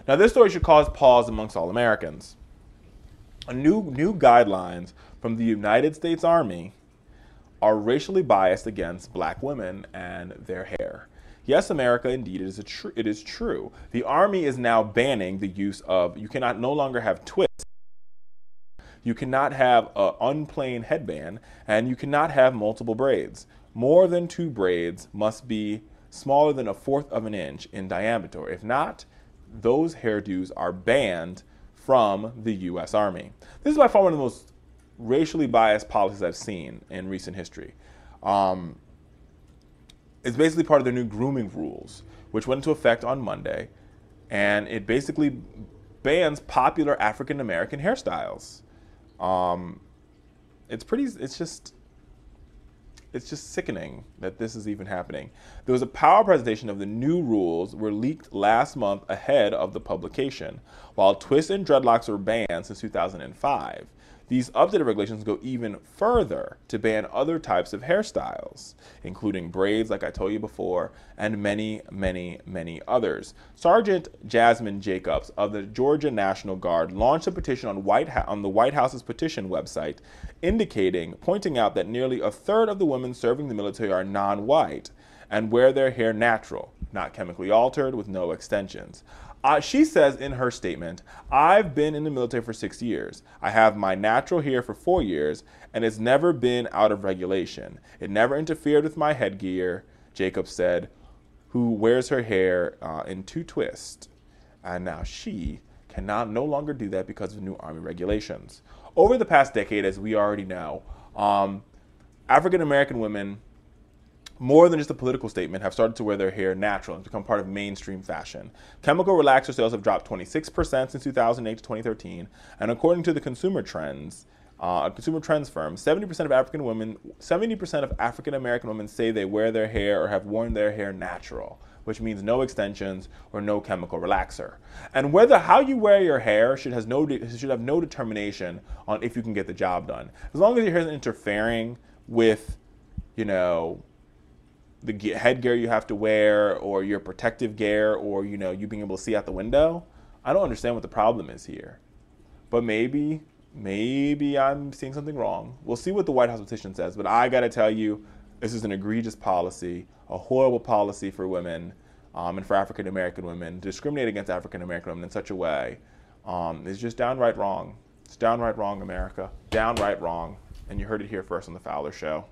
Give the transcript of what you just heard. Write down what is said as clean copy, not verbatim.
Now, this story should cause pause amongst all Americans. New guidelines from the United States Army are racially biased against black women and their hair. Yes, America, indeed, it is true. The Army is now banning the use of, you cannot no longer have twists, you cannot have an unplain headband, and you cannot have multiple braids. More than 2 braids must be smaller than 1/4 of an inch in diameter. If not, those hairdos are banned from the U.S. Army. This is by far one of the most racially biased policies I've seen in recent history. It's basically part of their new grooming rules, which went into effect on Monday, and it basically bans popular African American hairstyles. It's just sickening that this is even happening. There was a power presentation of the new rules were leaked last month ahead of the publication. While twists and dreadlocks were banned since 2005, these updated regulations go even further to ban other types of hairstyles, including braids, like I told you before, and many, many, many others. Sergeant Jasmine Jacobs of the Georgia National Guard launched a petition on the White House's petition website, pointing out that nearly 1/3 of the women serving the military are non-white and wear their hair natural, not chemically altered with no extensions. She says in her statement, "I've been in the military for 6 years. I have my natural hair for 4 years, and it's never been out of regulation. It never interfered with my headgear," Jacobs said, who wears her hair in 2 twists. And now she cannot no longer do that because of new Army regulations. Over the past decade, as we already know, African American women, more than just a political statement, have started to wear their hair natural and become part of mainstream fashion. Chemical relaxer sales have dropped 26% since 2008 to 2013, and according to the consumer trends firm, 70% of African American women say they wear their hair or have worn their hair natural, which means no extensions or no chemical relaxer. And how you wear your hair should have no determination on if you can get the job done. As long as your hair isn't interfering with, the headgear you have to wear, or your protective gear, or you being able to see out the window, I don't understand what the problem is here. But maybe I'm seeing something wrong. We'll see what the White House petition says, but I gotta tell you, this is an egregious policy, a horrible policy for women, and for African American women. To discriminate against African American women in such a way is just downright wrong. It's downright wrong, America. Downright wrong. And you heard it here first on the Fowler Show.